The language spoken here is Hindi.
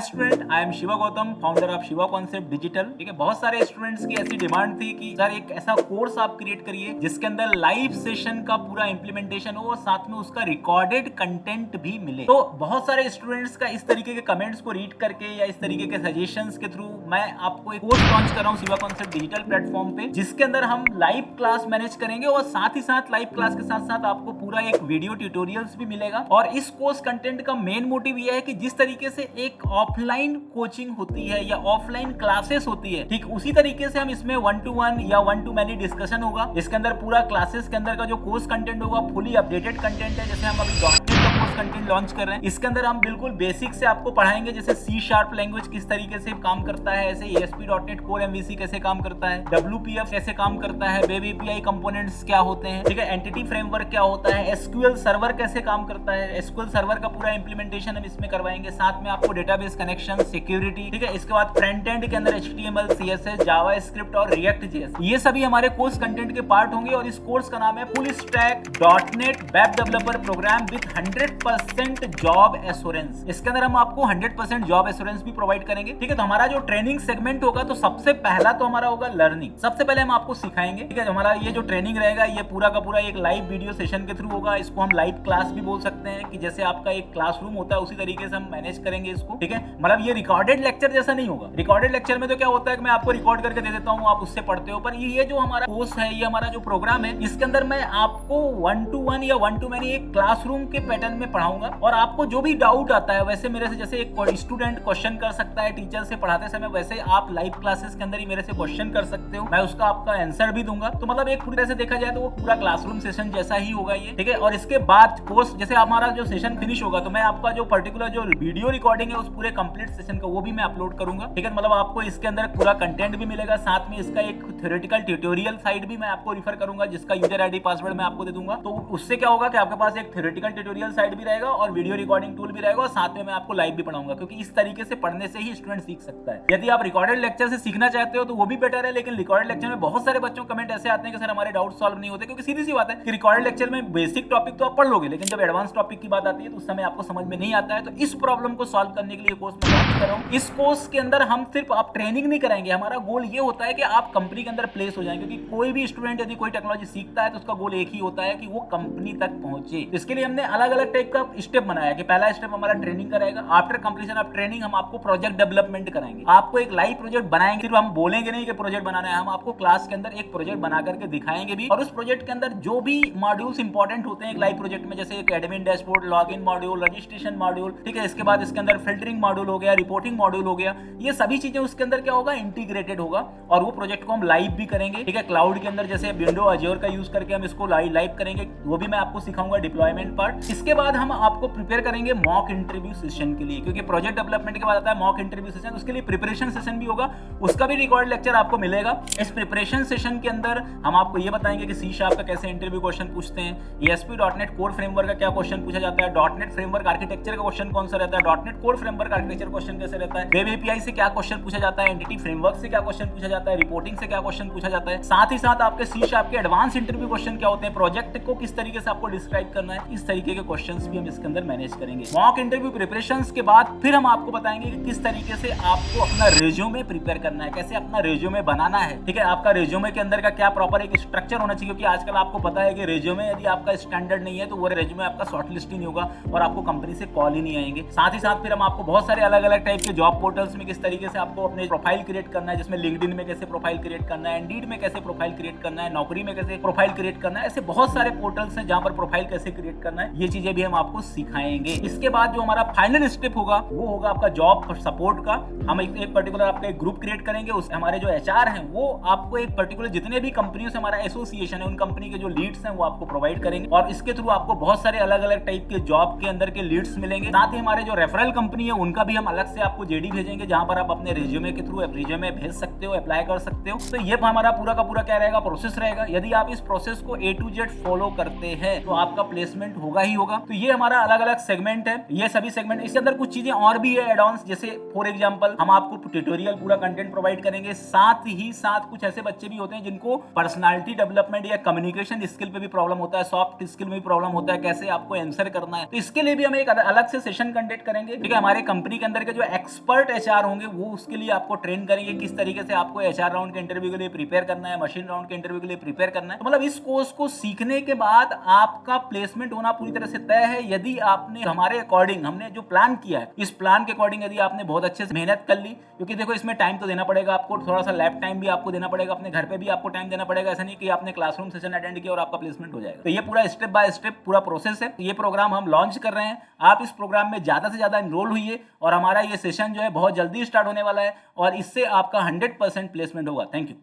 Student, I am Shiva Gautam, founder of Shiva concept digital. ठीक है, बहुत सारे स्टूडेंट्स की ऐसी डिमांड थी कि सर एक ऐसा कोर्स आप क्रिएट करिए जिसके अंदर लाइव सेशन का पूरा इंप्लीमेंटेशन हो और साथ में उसका रिकॉर्डेड कंटेंट भी मिले। तो बहुत सारे स्टूडेंट्स का इस तरीके के कमेंट्स को रीड करके या इस तरीके के सजेशंस के थ्रू मैं आपको एक कोर्स लॉन्च कर रहा हूँ शिवा कॉन्सेप्ट डिजिटल प्लेटफॉर्म पे, जिसके अंदर हम लाइव क्लास मैनेज करेंगे और साथ ही साथ लाइव क्लास के साथ साथ आपको पूरा एक वीडियो ट्यूटोरियल्स भी मिलेगा। और इस कोर्स कंटेंट का मेन मोटिव यह है कि जिस तरीके से एक ऑफलाइन कोचिंग होती है या ऑफलाइन क्लासेस होती है, ठीक उसी तरीके से हम इसमें 1 to 1 या 1 to many डिस्कशन होगा। इसके अंदर पूरा क्लासेस के अंदर का जो कोर्स कंटेंट होगा फुली अपडेटेड कंटेंट है। जैसे हम अभी डॉक्यूमेंट का कोर्स कंटेंट लॉन्च कर रहे हैं, इसके अंदर हम बिल्कुल बेसिक से आपको पढ़ाएंगे, जैसे C# लैंग्वेज किस तरीके से काम करता है, ऐसे ASP.NET Core MVC कैसे काम करता है, WPF कैसे काम करता है, वेब API कंपोनेंट्स क्या होते हैं, ठीक है, एंटिटी फ्रेमवर्क क्या होता है, SQL सर्वर कैसे काम करता है, SQL सर्वर का पूरा इंप्लीमेंटेशन हम इसमें करवाएंगे। साथ में आपको डेटाबेस कनेक्शन, सिक्योरिटी, ठीक है, इसके बाद फ्रंट एंड के अंदर HTML, CSS, जावास्क्रिप्ट और React.js, ये सभी हमारे कोर्स कंटेंट के पार्ट होंगे। और इस कोर्स का नाम है full stack .NET web developer program with 100% job assurance. इसके अंदर हम आपको 100% जॉब एश्योरेंस भी प्रोवाइड करेंगे। ठीक है, तो हमारा जो ट्रेनिंग सेगमेंट होगा, तो सबसे पहला तो हमारा होगा लर्निंग। सबसे पहले हम आपको सिखाएंगे, ठीक है, हमारा ये जो ट्रेनिंग रहेगा ये पूरा का पूरा एक लाइव वीडियो सेशन के थ्रू होगा। इसको हम लाइव क्लास भी बोल सकते हैं कि जैसे आपका एक क्लासरूम होता है उसी तरीके से हम मैनेज करेंगे इसको। ठीक है, मतलब ये रिकॉर्डेड लेक्चर जैसा नहीं होगा। रिकॉर्डेड लेक्चर में तो क्या होता है कि मैं आपको रिकॉर्ड करके दे देता हूँ, आप उससे पढ़ते हो, पर ये जो हमारा कोर्स है, ये हमारा जो प्रोग्राम है, इसके अंदर मैं आपको 1 to 1 या 1 to many एक क्लासरूम के पैटर्न में पढ़ाऊंगा। और आपको जो भी डाउट आता है, वैसे मेरे से जैसे एक स्टूडेंट क्वेश्चन कर सकता है टीचर से पढ़ाते समय, वैसे आप लाइव क्लासेस के अंदर ही मेरे से क्वेश्चन कर सकते हो, मैं उसका आपका आंसर भी दूंगा। तो मतलब एक पूरी तरह से देखा जाए तो वो पूरा क्लासरूम सेशन जैसा ही होगा ये। ठीक है, और इसके बाद कोर्स जैसे हमारा जो सेशन फिनिश होगा, तो मैं आपका जो पर्टिकुलर जो वीडियो रिकॉर्डिंग है उस पूरे कंप्लीट सेशन का वो भी मैं अपलोड करूंगा। ठीक है, मतलब आपको इसके अंदर पूरा कंटेंट भी मिलेगा, साथ में इसका एक थ्योरेटिकल ट्यूटोरियल साइट भी मैं आपको रिफर करूंगा, जिसका यूजर आईडी पासवर्ड मैं आपको दे दूंगा। तो उससे क्या होगा कि आपके पास एक थ्योरेटिकल ट्यूटोरियल साइट भी रहेगा और वीडियो रिकॉर्डिंग टूल भी रहेगा, और साथ में मैं आपको लाइव भी पढ़ाऊंगा, क्योंकि इस तरीके से पढ़ने से ही स्टूडेंट सीख सकता है। यदि आप रिकॉर्डेड लेक्चर से सीखना चाहते हो तो वो भी बेटर है, लेकिन रिकॉर्डेड लेक्चर में बहुत सारे बच्चों कमेंट ऐसे आते हैं कि सर हमारे डाउट सॉल्व नहीं होते, क्योंकि सीधी सी बात है कि रिकॉर्डेड लेक्चर में बेसिक टॉपिक तो आप पढ़ लोगे, लेकिन जब एडवांस टॉपिक की बात आती है तो उस समय आपको समझ में नहीं आता है। तो इस प्रॉब्लम को सॉल्व करने के लिए कोर्स मैं लॉन्च कर रहा हूं। इस कोर्स के अंदर हम सिर्फ आप ट्रेनिंग नहीं कराएंगे, हमारा गोल ये होता है कि आप कंपनी के अंदर प्लेस हो जाएं, क्योंकि कोई भी स्टूडेंट यदि कोई टेक्नोलॉजी सीखता है तो उसका गोल एक ही होता है कि वो कंपनी तक पहुंचे। तो इसके लिए हमने अलग अलग टाइप का स्टेप बनाया कि पहला स्टेप हमारा ट्रेनिंग कराएगा। आफ्टर कंप्लीशन ऑफ ट्रेनिंग हम आपको प्रोजेक्ट डेवलपमेंट कराएंगे, आपको एक लाइव प्रोजेक्ट बनाएंगे। सिर्फ हम बोलेंगे नहीं कि प्रोजेक्ट बनाना है, हम आपको क्लास के अंदर एक प्रोजेक्ट बना करके दिखाएंगे भी, और उस प्रोजेक्ट के अंदर जो भी मॉड्यूल्स इंपॉर्टेंट होते हैं एक लाइव प्रोजेक्ट में, जैसे एक admin dashboard, login module, registration module, ठीक है, इसके बाद इसके अंदर फिल्टरिंग मॉड्यूल हो गया, रिपोर्टिंग मॉड्यूल हो गया, ये सभी चीजें उसके अंदर क्या होगा, इंटीग्रेटेड होगा। और वो प्रोजेक्ट को हम लाइव भी करेंगे। ठीक है, क्लाउड के अंदर जैसे विंडो अज्योर का यूज करके हम इसको लाइव करेंगे, वो भी मैं आपको सिखाऊंगा डिप्लॉयमेंट पार्ट। इसके बाद हम आपको प्रिपेयर करेंगे मॉक इंटरव्यू सेशन के लिए, क्योंकि प्रोजेक्ट डेवलपमेंट के बाद आता है मॉक इंटरव्यू सेशन, उसके लिए प्रिपरेशन सेशन भी होगा, उसका भी रिकॉर्ड लेक्चर आपको मिलेगा। इस प्रिपरेशन सेशन के अंदर हम आपको ये बताएंगे कि C# का कैसे इंटरव्यू क्वेश्चन पूछते हैं, ASP.NET कोर फ्रेमवर्क का क्या क्वेश्चन पूछा जाता है, .NET फ्रेमवर्क आर्किटेक्चर का क्वेश्चन कौन सा रहता है, .NET core framework architecture question कैसे रहता है, वेब API से क्या क्वेश्चन पूछा जाता है, एंटिटी फ्रेमवर्क से क्या क्वेश्चन पूछा जाता है, रिपोर्टिंग से क्या क्वेश्चन पूछा जाता है, साथ ही साथ आपके C# के एडवांस इंटरव्यू क्वेश्चन क्या होते हैं, प्रोजेक्ट को किस तरीके से आपको डिस्क्राइब करना है, इस तरीके के क्वेश्चंस भी हम इसके अंदर मैनेज करेंगे। मॉक इंटरव्यू प्रिपरेशंस के बाद फिर हम आपको बताएंगे कि किस तरीके से आपको अपना रिज्यूमे प्रिपेयर करना है, कैसे अपना रिज्यूमे बनाना है। ठीक है, आपका रिज्यूमे के अंदर का क्या प्रॉपर एक स्ट्रक्चर होना चाहिए, क्योंकि आजकल आपको पता है कि रिज्यूमे यदि आपका स्टैंडर्ड नहीं है तो वो रिज्यूमे आपका शॉर्टलिस्ट ही नहीं होगा और आपको कंपनी से कॉल ही नहीं आएंगे। साथ ही साथ फिर हम आपको बहुत सारे अलग अलग टाइप के जॉब पोर्टल्स में किस तरीके से आपको अपने प्रोफाइल क्रिएट करना है, जिसमें लिंक्डइन में कैसे प्रोफाइल क्रिएट करना है, इंडीड में कैसे प्रोफाइल क्रिएट करना है, नौकरी में कैसे प्रोफाइल क्रिएट करना है, ऐसे बहुत सारे पोर्टल्स हैं जहां पर प्रोफाइल कैसे क्रिएट करना है, ये चीजें भी हम आपको सिखाएंगे। इसके बाद जो हमारा फाइनल स्टेप होगा वो होगा आपका जॉब सपोर्ट का। हम एक पर्टिकुलर आपका एक ग्रुप क्रिएट करेंगे, उस हमारे जो HR हैं वो आपको एक पर्टिकुलर जितने भी कंपनियों से हमारा एसोसिएशन है उन कंपनी के जो लीड्स हैं वो आपको प्रोवाइड करेंगे, और इसके थ्रू आपको बहुत सारे अलग अलग टाइप के जॉब के अंदर के लीड्स मिलेंगे। साथ ही हमारे जो रेफरल कंपनी है उनका भी हम अलग से आपको JD भेजेंगे, जहां पर आप अपने रिज्यूमे के थ्रू रिज्यूमे भेज सकते हो, अप्लाई कर सकते हो। तो ये हमारा पूरा का पूरा क्या रहेगा, प्रोसेस रहेगा। यदि आप इस प्रोसेस को A to Z फॉलो करते हैं तो आपका प्लेसमेंट होगा ही होगा। तो ये ये हमारा अलग अलग सेगमेंट है, ये सभी सेगमेंट, इसके अंदर कुछ चीजें और भी है एड ऑन्स, जैसे फॉर एग्जांपल हम आपको ट्यूटोरियल पूरा कंटेंट प्रोवाइड करेंगे, साथ ही साथ कुछ ऐसे बच्चे भी होते हैं जिनको पर्सनालिटी डेवलपमेंट या कम्युनिकेशन स्किल पे भी प्रॉब्लम होता है, सॉफ्ट स्किल में भी प्रॉब्लम होता है, कैसे आपको आंसर करना है, तो इसके लिए भी हम एक अलग से सेशन कंडक्ट करेंगे। ठीक है, हमारे कंपनी के अंदर के जो एक्सपर्ट एचआर होंगे वो उसके लिए आपको ट्रेन करेंगे किस तरीके से आपको एचआर राउंड के इंटरव्यू के लिए प्रिपेयर करना है, मशीन राउंड के इंटरव्यू के लिए प्रिपेयर करना है। तो मतलब इस कोर्स को सीखने के बाद आपका प्लेसमेंट होना पूरी तरह से तय है, यदि आपने हमारे अकॉर्डिंग, हमने जो प्लान किया है इस प्लान के अकॉर्डिंग यदि आपने बहुत अच्छे से मेहनत कर ली, क्योंकि देखो इसमें टाइम तो देना पड़ेगा आपको, थोड़ा सा लैब टाइम भी आपको देना पड़ेगा, अपने घर पे भी आपको टाइम देना पड़ेगा, ऐसा नहीं कि आपने क्लासरूम सेशन अटेंड किया और आपका प्लेसमेंट हो जाएगा। तो ये पूरा स्टेप बाय स्टेप पूरा प्रोसेस है। ये प्रोग्राम हम लॉन्च कर रहे हैं, आप इस प्रोग्राम में ज्यादा से ज्यादा एनरोल हुई और हमारा ये सेशन जो है बहुत जल्दी स्टार्ट होने वाला है और इससे आपका 100% प्लेसमेंट होगा। Thank you.